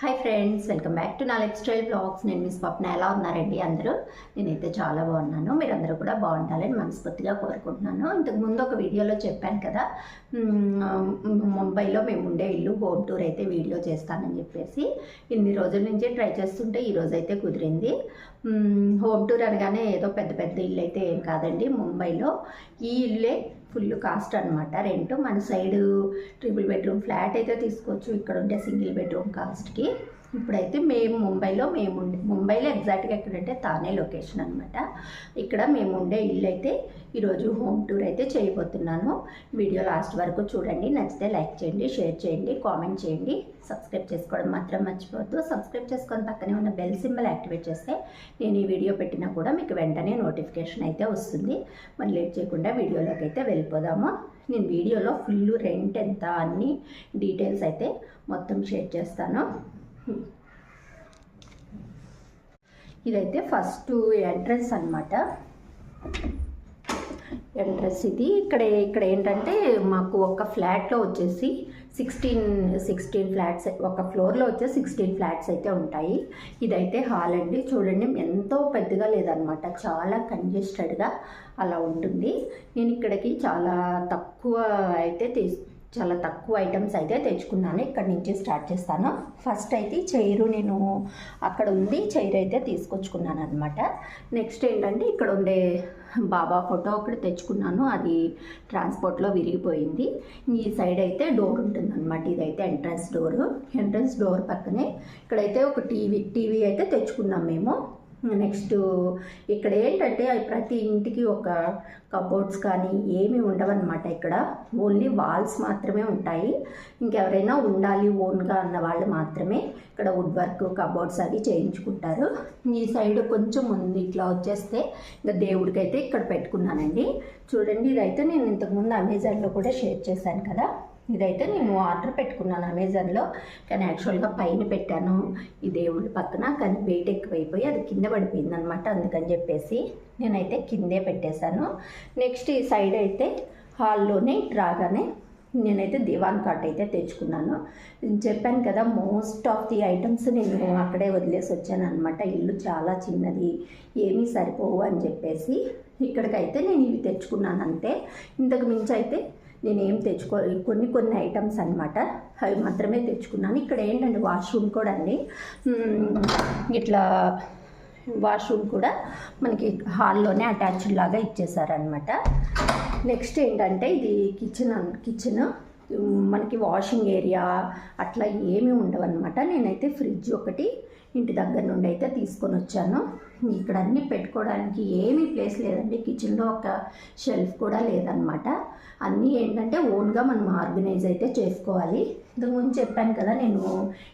Hi friends, welcome back to నా life style blogs. నేను మీ స్వప్న. ఎలా ఉన్నారండి అందరూ? నేనైతే చాలా బాగున్నాను. మీరందరూ కూడా బాగుండాలని మనస్ఫూర్తిగా కోరుకుంటున్నాను. ఇంతకు ముందు ఒక వీడియోలో చెప్పాను కదా, ముంబైలో మేము ఉండే ఇల్లు హోమ్ టూర్ అయితే వీడియో చేస్తానని చెప్పేసి ఇన్ని రోజుల నుంచి ట్రై చేస్తుంటే ఈరోజు అయితే కుదిరింది. హోమ్ టూర్ అనగానే ఏదో పెద్ద పెద్ద ఇల్లు అయితే ఏం కాదండి. ముంబైలో ఈ ఇల్లే ఫుల్ కాస్ట్ అనమాట. రెంట్ మన సైడు ట్రిపుల్ బెడ్రూమ్ ఫ్లాట్ అయితే తీసుకోవచ్చు, ఇక్కడ ఉండే సింగిల్ బెడ్రూమ్ కాస్ట్కి. ఇప్పుడైతే మేము ముంబైలో ఎగ్జాక్ట్గా ఎక్కడంటే తానే లొకేషన్ అనమాట. ఇక్కడ మేము ఉండే ఇల్లు అయితే ఈరోజు హోమ్ టూర్ అయితే చేయబోతున్నాను. వీడియో లాస్ట్ వరకు చూడండి. నచ్చితే లైక్ చేయండి, షేర్ చేయండి, కామెంట్ చేయండి, సబ్స్క్రైబ్ చేసుకోవడం మాత్రం మర్చిపోవద్దు. సబ్స్క్రైబ్ చేసుకొని పక్కనే ఉన్న బెల్ సింబల్ యాక్టివేట్ చేస్తే నేను ఈ వీడియో పెట్టినా కూడా మీకు వెంటనే నోటిఫికేషన్ అయితే వస్తుంది. మరి లేట్ చేయకుండా వీడియోలోకి అయితే వెళ్ళిపోదాము. నేను వీడియోలో ఫుల్ రెంట్ ఎంత అన్ని డీటెయిల్స్ అయితే మొత్తం షేర్ చేస్తాను. ఇదైతే ఫస్ట్ ఎంట్రన్స్ అనమాట. ఎంట్రన్స్ ఇది. ఇక్కడ ఏంటంటే మాకు ఒక ఫ్లాట్లో వచ్చేసి 16 ఫ్లాట్స్, ఒక ఫ్లోర్లో వచ్చేసి 16 ఫ్లాట్స్ అయితే ఉంటాయి. ఇదైతే హాల్ అండి. చూడండి, ఎంతో పెద్దగా లేదనమాట, చాలా కంజెస్టెడ్గా అలా ఉంటుంది. నేను ఇక్కడికి చాలా తక్కువ ఐటమ్స్ అయితే తెచ్చుకున్నాను. ఇక్కడ నుంచి స్టార్ట్ చేస్తాను. ఫస్ట్ అయితే చైరు నేను అక్కడ ఉంది, చైర్ అయితే తీసుకొచ్చుకున్నాను అనమాట. నెక్స్ట్ ఏంటంటే ఇక్కడ ఉండే బాబా ఫోటో ఒకటి తెచ్చుకున్నాను, అది ట్రాన్స్పోర్ట్లో విరిగిపోయింది. ఈ సైడ్ అయితే డోర్ ఉంటుందన్నమాట. ఇదైతే ఎంట్రన్స్ డోర్ పక్కనే ఇక్కడైతే ఒక టీవీ అయితే తెచ్చుకున్నాం మేము. నెక్స్ట్ ఇక్కడ ఏంటంటే ప్రతి ఇంటికి ఒక కబోర్డ్స్ కానీ ఏమీ ఉండవన్నమాట. ఇక్కడ ఓన్లీ వాల్స్ మాత్రమే ఉంటాయి. ఇంకెవరైనా ఉండాలి ఓన్గా అన్న వాళ్ళు మాత్రమే ఇక్కడ వుడ్ వర్క్ కబోర్డ్స్ అవి చేయించుకుంటారు. ఈ సైడ్ కొంచెం ముందు ఇట్లా వచ్చేస్తే ఇంకా దేవుడికి అయితే ఇక్కడ పెట్టుకున్నానండి. చూడండి, ఇదైతే నేను ఇంతకుముందు అమెజాన్లో కూడా షేర్ చేశాను కదా. ఇదైతే నేను ఆర్డర్ పెట్టుకున్నాను అమెజాన్లో, కానీ యాక్చువల్గా పైన పెట్టాను ఈ దేవుడి పక్కన, కానీ వెయిట్ ఎక్కువైపోయి అది కింద పడిపోయింది అనమాట. అందుకని చెప్పేసి నేనైతే కిందే పెట్టేశాను. నెక్స్ట్ ఈ సైడ్ అయితే హాల్లోనే రాగానే నేనైతే దివాన్ కాట్ అయితే తెచ్చుకున్నాను. చెప్పాను కదా, మోస్ట్ ఆఫ్ ది ఐటమ్స్ నేను అక్కడే వదిలేసి వచ్చాను అనమాట. ఇల్లు చాలా చిన్నది, ఏమీ సరిపోవు అని చెప్పేసి ఇక్కడికైతే నేను ఇవి తెచ్చుకున్నాను అంతే. ఇంతకు మించి అయితే నేనేం కొన్ని ఐటమ్స్ అనమాట, అవి మాత్రమే తెచ్చుకున్నాను. ఇక్కడ ఏంటంటే వాష్రూమ్ కూడా అండి, ఇట్లా వాష్రూమ్ కూడా మనకి హాల్లోనే అటాచ్డ్ లాగా ఇచ్చేసారనమాట. నెక్స్ట్ ఏంటంటే ఇది కిచెన్ మనకి వాషింగ్ ఏరియా అట్లా ఏమీ ఉండవన్నమాట. నేనైతే ఫ్రిడ్జ్ ఒకటి ఇంటి దగ్గర నుండి అయితే తీసుకొని వచ్చాను. ఇక్కడ అన్నీ పెట్టుకోవడానికి ఏమీ ప్లేస్ లేదండి. కిచెన్లో ఒక షెల్ఫ్ కూడా లేదనమాట. అన్నీ ఏంటంటే ఓన్గా మనం ఆర్గనైజ్ అయితే చేసుకోవాలి. ఇంతకుముందు చెప్పాను కదా, నేను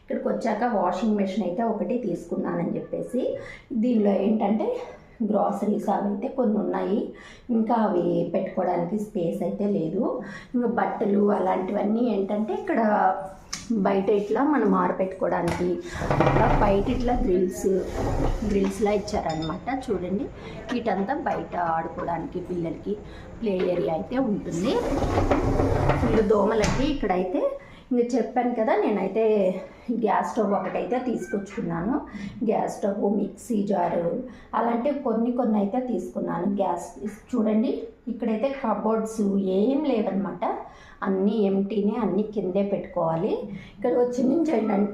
ఇక్కడికి వచ్చాక వాషింగ్ మెషిన్ అయితే ఒకటి తీసుకున్నానని చెప్పేసి. దీనిలో ఏంటంటే గ్రాసరీస్ అవి అయితే కొన్ని ఉన్నాయి, ఇంకా అవి పెట్టుకోవడానికి స్పేస్ అయితే లేదు. ఇంకా బట్టలు అలాంటివన్నీ ఏంటంటే ఇక్కడ బయట ఇట్లా మనం ఆరబెట్టుకోవడానికి బయట ఇట్లా గ్రిల్స్లా ఇచ్చారనమాట. చూడండి, వీటంతా బయట ఆడుకోవడానికి పిల్లలకి ప్లే ఏరియా అయితే ఉంటుంది. ఫుల్ దోమలకి ఇక్కడైతే ఇంకా చెప్పాను కదా, నేనైతే గ్యాస్ స్టవ్ ఒకటైతే తీసుకొచ్చుకున్నాను. గ్యాస్ స్టవ్, మిక్సీ జారు అలాంటివి కొన్ని అయితే తీసుకున్నాను. గ్యాస్ చూడండి, ఇక్కడైతే కబోర్డ్స్ ఏం లేవన్నమాట, అన్నీ ఎంటీనే, అన్నీ కిందే పెట్టుకోవాలి. ఇక్కడ వచ్చి నుంచి ఏంటంటే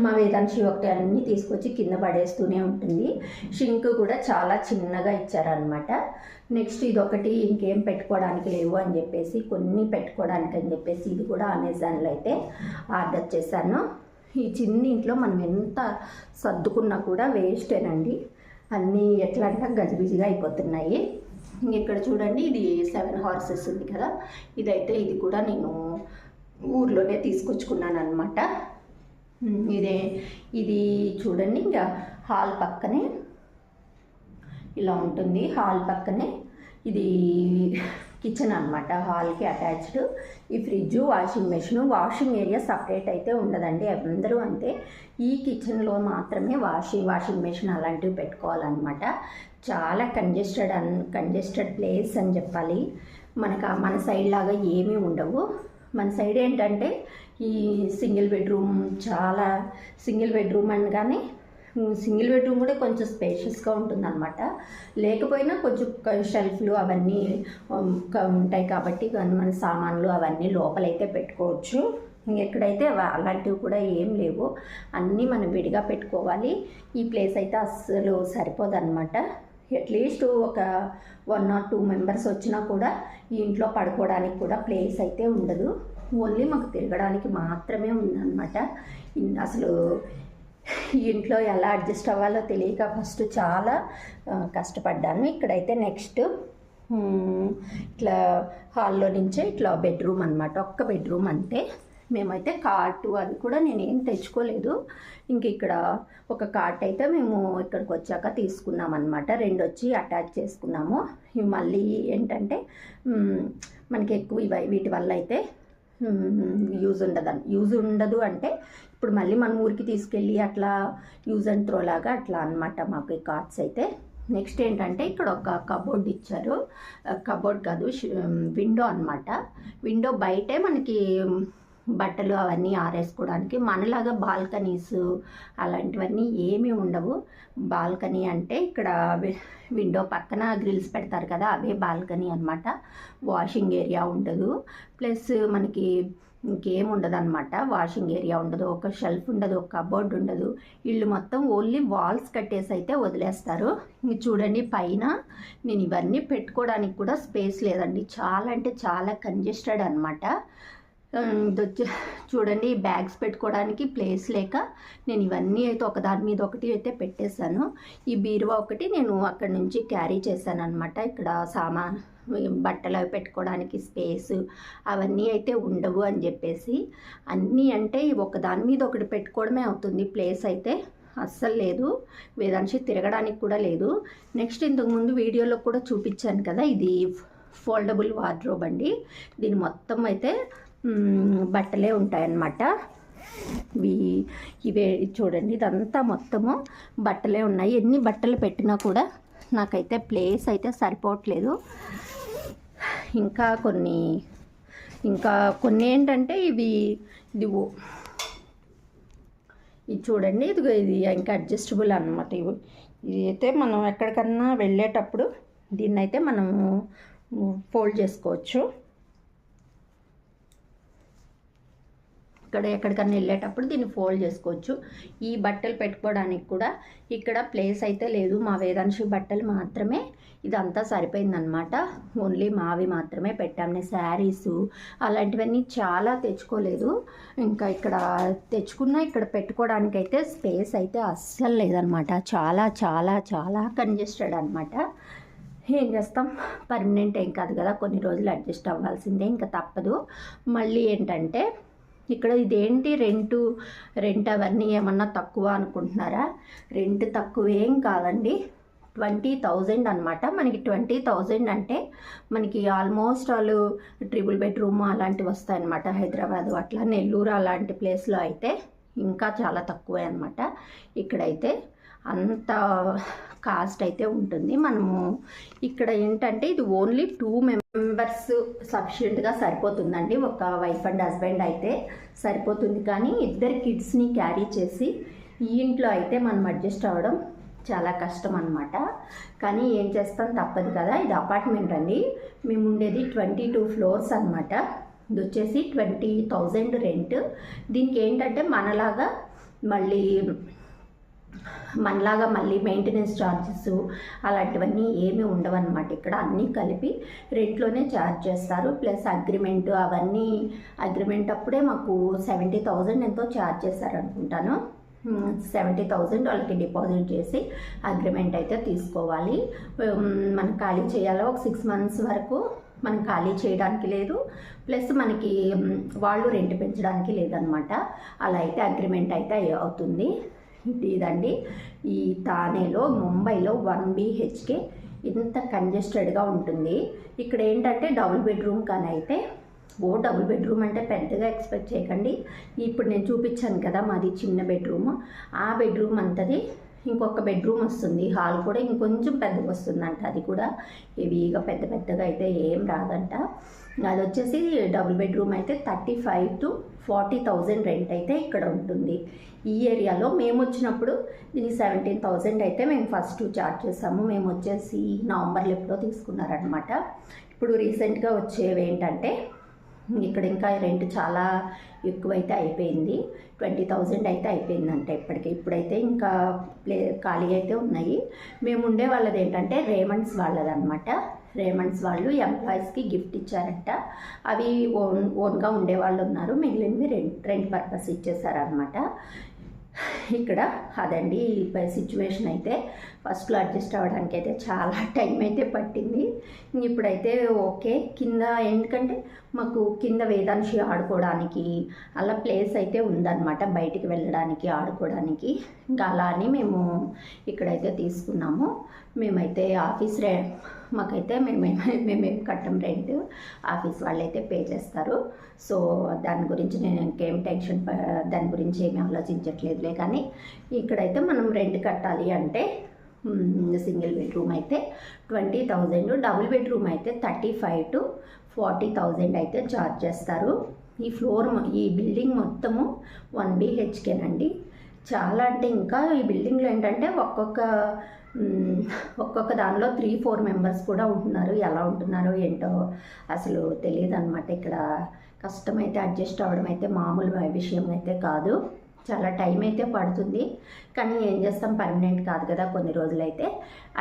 మా వేదాంశి ఒకటి అన్నీ తీసుకొచ్చి కింద పడేస్తూనే ఉంటుంది. షింక్ కూడా చాలా చిన్నగా ఇచ్చారనమాట. నెక్స్ట్ ఇదొకటి ఇంకేం పెట్టుకోవడానికి లేవు అని చెప్పేసి, కొన్ని పెట్టుకోవడానికి అని చెప్పేసి ఇది కూడా అమెజాన్లో అయితే ఆర్డర్ చేశాను. ఈ చిన్న ఇంట్లో మనం ఎంత సర్దుకున్నా కూడా వేస్టేనండి. అన్నీ ఎట్లా అంటే గజిబిజిగా అయిపోతున్నాయి. ఇక్కడ చూడండి, ఇది 7 హార్సెస్ ఉంది కదా, ఇది కూడా నేను ఊర్లోనే తీసుకొచ్చుకున్నాను అనమాట. ఇది చూడండి, ఇంకా హాల్ పక్కనే ఇలా ఉంటుంది. హాల్ పక్కనే ఇది కిచెన్ అనమాట, హాల్కి అటాచ్డ్. ఈ fridge, washing machine, washing area separate అయితే ఉండదండి. అందరూ అంతే. ఈ కిచెన్లో మాత్రమే వాషింగ్ మెషిన్ అలాంటివి పెట్టుకోవాలన్నమాట. చాలా కంజెస్టెడ్ ప్లేస్ అని చెప్పాలి. మన సైడ్ లాగా ఏమీ ఉండవు. మన సైడ్ ఏంటంటే ఈ సింగిల్ బెడ్రూమ్ చాలా సింగిల్ బెడ్రూమ్ అనగానే సింగిల్ బెడ్రూమ్ కూడా కొంచెం స్పేషియస్గా ఉంటుందన్నమాట. లేకపోయినా కొంచెం షెల్ఫ్లు అవన్నీ ఉంటాయి కాబట్టి మన సామాన్లు అవన్నీ లోపలైతే పెట్టుకోవచ్చు. ఎక్కడైతే అలాంటివి కూడా ఏం లేవు, అన్నీ మనం విడిగా పెట్టుకోవాలి. ఈ ప్లేస్ అయితే అస్సలు సరిపోదన్నమాట. అట్లీస్ట్ ఒక 1 or 2 మెంబర్స్ వచ్చినా కూడా ఈ ఇంట్లో పడుకోవడానికి కూడా ప్లేస్ అయితే ఉండదు. ఓన్లీ మాకు తిరగడానికి మాత్రమే ఉందన్నమాట. అసలు ఈ ఇంట్లో ఎలా అడ్జస్ట్ అవ్వాలో తెలియక ఫస్ట్ చాలా కష్టపడ్డాను. ఇక్కడైతే నెక్స్ట్ ఇట్లా హాల్లో నుంచే ఇట్లా బెడ్రూమ్ అనమాట, ఒక్క బెడ్రూమ్ అంతే. మేమైతే కార్టు అది కూడా నేనేం తెచ్చుకోలేదు. ఇంక ఇక్కడ ఒక కార్ట్ అయితే మేము ఇక్కడికి వచ్చాక తీసుకున్నాం అనమాట. 2 వచ్చి అటాచ్ చేసుకున్నాము. ఇవి మళ్ళీ ఏంటంటే మనకి ఎక్కువ వీటి వల్ల అయితే యూజ్ ఉండదు అంటే ఇప్పుడు మళ్ళీ మన ఊరికి తీసుకెళ్ళి అట్లా యూజ్ అండ్ త్రో లాగా అట్లా అనమాట మాకు ఈ కార్ట్స్ అయితే. నెక్స్ట్ ఏంటంటే ఇక్కడ ఒక కబోర్డ్ ఇచ్చారు, కబోర్డ్ కాదు విండో అనమాట. విండో బయటే మనకి బట్టలు అవన్నీ ఆరేసుకోవడానికి. మనలాగా బాల్కనీస్ అలాంటివన్నీ ఏమీ ఉండవు. బాల్కనీ అంటే ఇక్కడ విండో పక్కన గ్రిల్స్ పెడతారు కదా, అవే బాల్కనీ అనమాట. వాషింగ్ ఏరియా ఉండదు, ప్లస్ మనకి ఇంకేం ఉండదు అనమాట. వాషింగ్ ఏరియా ఉండదు, ఒక షెల్ఫ్ ఉండదు, ఒక కబోర్డ్ ఉండదు. ఇల్లు మొత్తం ఓన్లీ వాల్స్ కట్టేసి అయితే వదిలేస్తారు. ఇంక చూడండి పైన నేను ఇవన్నీ పెట్టుకోవడానికి కూడా స్పేస్ లేదండి. చాలా అంటే చాలా కంజెస్టెడ్ అనమాట. చూడండి బ్యాగ్స్ పెట్టుకోవడానికి ప్లేస్ లేక నేను ఇవన్నీ అయితే ఒకదాని మీద ఒకటి అయితే పెట్టేశాను. ఈ బీరువా ఒకటి నేను అక్కడి నుంచి క్యారీ చేశాను అనమాట. ఇక్కడ బట్టలు అవి పెట్టుకోవడానికి స్పేస్ అవన్నీ అయితే ఉండవు అని చెప్పేసి, అన్నీ అంటే ఒకదాని మీద ఒకటి పెట్టుకోవడమే అవుతుంది, ప్లేస్ అయితే అస్సలు లేదు. వేదాంశి తిరగడానికి కూడా లేదు. నెక్స్ట్ ఇంతకుముందు వీడియోలో కూడా చూపించాను కదా, ఇది ఫోల్డబుల్ వార్డ్రోబ్ అండి. దీని మొత్తం అయితే బట్టలే ఉంటాయన్నమాట. ఇవే చూడండి, ఇదంతా మొత్తము బట్టలే ఉన్నాయి. ఎన్ని బట్టలు పెట్టినా కూడా నాకైతే ప్లేస్ అయితే సరిపోవట్లేదు. ఇంకా కొన్ని ఏంటంటే ఇది చూడండి, ఇది ఇంకా అడ్జస్టబుల్ అనమాట. ఇది అయితే మనం ఎక్కడికన్నా వెళ్ళేటప్పుడు దీన్ని అయితే మనము ఫోల్డ్ చేసుకోవచ్చు. ఎక్కడికన్నా వెళ్ళేటప్పుడు దీన్ని ఫోల్డ్ చేసుకోవచ్చు. ఈ బట్టలు పెట్టుకోవడానికి కూడా ఇక్కడ ప్లేస్ అయితే లేదు. మా వేదాంశి బట్టలు మాత్రమే ఇదంతా సరిపోయిందనమాట. ఓన్లీ మావి మాత్రమే పెట్టాము. నేను శారీసు అలాంటివన్నీ చాలా తెచ్చుకోలేదు. ఇంకా ఇక్కడ తెచ్చుకున్నా ఇక్కడ పెట్టుకోవడానికి అయితే స్పేస్ అయితే అస్సలు లేదనమాట. చాలా చాలా చాలా కంజెస్టెడ్ అనమాట. ఏం చేస్తాం, పర్మనెంట్ ఏం కాదు కదా, కొన్ని రోజులు అడ్జస్ట్ అవ్వాల్సిందే, ఇంకా తప్పదు. మళ్ళీ ఏంటంటే ఇక్కడ ఇదేంటి రెంట్ అవన్నీ ఏమన్నా తక్కువ అనుకుంటున్నారా? రెంట్ తక్కువేం కాదండి, 20,000 అనమాట. మనకి 20,000 అంటే మనకి ఆల్మోస్ట్ వాళ్ళు ట్రిపుల్ బెడ్రూమ్ అలాంటివి వస్తాయన్నమాట. హైదరాబాదు అట్లా నెల్లూరు అలాంటి ప్లేస్లో అయితే ఇంకా చాలా తక్కువే అనమాట. ఇక్కడైతే అంత కాస్ట్ అయితే ఉంటుంది. మనము ఇక్కడ ఏంటంటే ఇది ఓన్లీ 2 మెంబర్స్ సఫిషియెంట్గా సరిపోతుందండి. ఒక వైఫ్ అండ్ హస్బెండ్ అయితే సరిపోతుంది. కానీ 2 కిడ్స్ని క్యారీ చేసి ఈ ఇంట్లో అయితే మనం అడ్జస్ట్ అవ్వడం చాలా కష్టం అనమాట. కానీ ఏం చేస్తాం, తప్పదు కదా. ఇది అపార్ట్మెంట్ అండి, మేము ఉండేది 22 ఫ్లోర్స్ అనమాట. ఇది వచ్చేసి 20,000 రెంట్. దీనికి ఏంటంటే మనలాగా మళ్ళీ మెయింటెనెన్స్ ఛార్జెస్ అలాంటివన్నీ ఏమీ ఉండవన్నమాట. ఇక్కడ అన్నీ కలిపి రెంట్లోనే ఛార్జ్ చేస్తారు. ప్లస్ అగ్రిమెంట్ అవన్నీ, అగ్రిమెంట్ అప్పుడే మాకు 70,000 ఎంతో ఛార్జ్ చేశారు అనుకుంటాను. 70,000 వాళ్ళకి డిపాజిట్ చేసి అగ్రిమెంట్ అయితే తీసుకోవాలి. మనం ఖాళీ చేయాలో ఒక 6 months వరకు మనం ఖాళీ చేయడానికి లేదు, ప్లస్ మనకి వాళ్ళు రెంట్ పెంచడానికి లేదనమాట. అలా అయితే అగ్రిమెంట్ అయితే అవుతుంది. ఇదండి ఈ థానేలో, ముంబైలో 1 BHK ఇంత కంజెస్టెడ్గా ఉంటుంది. ఇక్కడ ఏంటంటే డబుల్ బెడ్రూమ్ కానీ అయితే డబుల్ బెడ్రూమ్ అంటే పెద్దగా ఎక్స్పెక్ట్ చేయకండి. ఇప్పుడు నేను చూపించాను కదా మాది చిన్న బెడ్రూమ్, ఆ బెడ్రూమ్ అంతది ఇంకొక బెడ్రూమ్ వస్తుంది. హాల్ కూడా ఇంకొంచెం పెద్దగా వస్తుందంట. అది కూడా హెవీగా పెద్దగా అయితే ఏం రాదంట. అది వచ్చేసి డబుల్ బెడ్రూమ్ అయితే 35 to 40,000 రెంట్ అయితే ఇక్కడ ఉంటుంది. ఈ ఏరియాలో మేము వచ్చినప్పుడు దీనికి 17,000 అయితే మేము ఫస్ట్ చార్జ్ చేసాము. మేము వచ్చేసి నవంబర్లో ఎప్పుడో తీసుకున్నారనమాట. ఇప్పుడు రీసెంట్గా వచ్చేవి ఏంటంటే ఇక్కడ ఇంకా రెంట్ చాలా ఎక్కువైతే అయిపోయింది. 20,000 అయితే అయిపోయిందంట ఇప్పుడైతే ఇంకా ఖాళీ అయితే ఉన్నాయి. మేము ఉండే వాళ్ళది ఏంటంటే రేమండ్స్ వాళ్ళదనమాట. రేమండ్స్ వాళ్ళు ఎంప్లాయీస్కి గిఫ్ట్ ఇచ్చారంట. అవి ఓన్గా ఉండేవాళ్ళు ఉన్నారు, మిగిలినవి రెంట్ పర్పస్ ఇచ్చేసారనమాట. ఇక్కడ అదండి సిచ్యువేషన్. అయితే ఫస్ట్లో అడ్జస్ట్ అవ్వడానికి అయితే చాలా టైం అయితే పట్టింది. ఇప్పుడైతే ఓకే. కింద ఎందుకంటే మాకు కింద వేదాంశి ఆడుకోవడానికి అలా ప్లేస్ అయితే ఉందన్నమాట, బయటికి వెళ్ళడానికి ఆడుకోవడానికి. ఇంకా అలా అని మేము ఇక్కడైతే తీసుకున్నాము. మేమైతే మాకైతే మేమేం కట్టం రెంట్, ఆఫీస్ వాళ్ళైతే పే చేస్తారు. సో దాని గురించి నేను ఇంకేం దాని గురించి ఏమీ ఆలోచించట్లేదులే. కానీ ఇక్కడైతే మనం రెంట్ కట్టాలి అంటే సింగిల్ బెడ్రూమ్ అయితే 20,000, డబుల్ బెడ్రూమ్ అయితే 35 to 40,000 అయితే ఛార్జ్ చేస్తారు. ఈ బిల్డింగ్ మొత్తము 1 BHKనండి. చాలా అంటే ఇంకా ఈ బిల్డింగ్లో ఏంటంటే ఒక్కొక్క దానిలో 3-4 మెంబర్స్ కూడా ఉంటున్నారు. ఎలా ఉంటున్నారో ఏంటో అసలు తెలియదు అనమాట. ఇక్కడ కష్టమైతే అడ్జస్ట్ అవ్వడం అయితే మామూలు విషయం అయితే కాదు. చాలా టైం అయితే పడుతుంది. కానీ ఏం చేస్తాం, పర్మనెంట్ కాదు కదా, కొన్ని రోజులైతే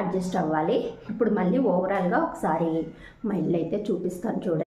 అడ్జస్ట్ అవ్వాలి. ఇప్పుడు మళ్ళీ ఓవరాల్గా ఒకసారి మా ఇల్లు అయితే చూపిస్తాను చూడండి.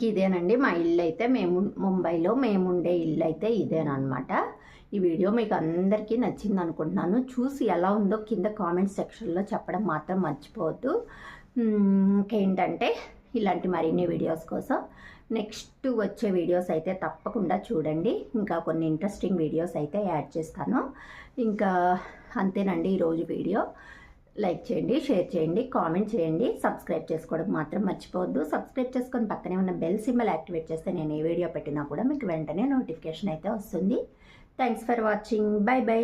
ఇదేనండి మా ఇల్లు అయితే. ముంబైలో మేము ఉండే ఇల్లు అయితే ఇదేనమాట. ఈ వీడియో మీకు అందరికీ నచ్చింది అనుకుంటున్నాను. చూసి ఎలా ఉందో కింద కామెంట్ సెక్షన్లో చెప్పడం మాత్రం మర్చిపోవద్దు. ఇంకేంటంటే ఇలాంటి మరిన్ని వీడియోస్ కోసం నెక్స్ట్ వచ్చే వీడియోస్ అయితే తప్పకుండా చూడండి. ఇంకా కొన్ని ఇంట్రెస్టింగ్ వీడియోస్ అయితే యాడ్ చేస్తాను. ఇంకా అంతేనండి ఈరోజు వీడియో. లైక్ చేయండి, షేర్ చేయండి, కామెంట్ చేయండి, సబ్స్క్రైబ్ చేసుకోవడం మాత్రం మర్చిపోవద్దు. సబ్స్క్రైబ్ చేసుకొని పక్కనే ఉన్న బెల్ సింబల్ యాక్టివేట్ చేస్తే నేను ఏ వీడియో పెట్టినా కూడా మీకు వెంటనే నోటిఫికేషన్ అయితే వస్తుంది. Thanks for watching. By by.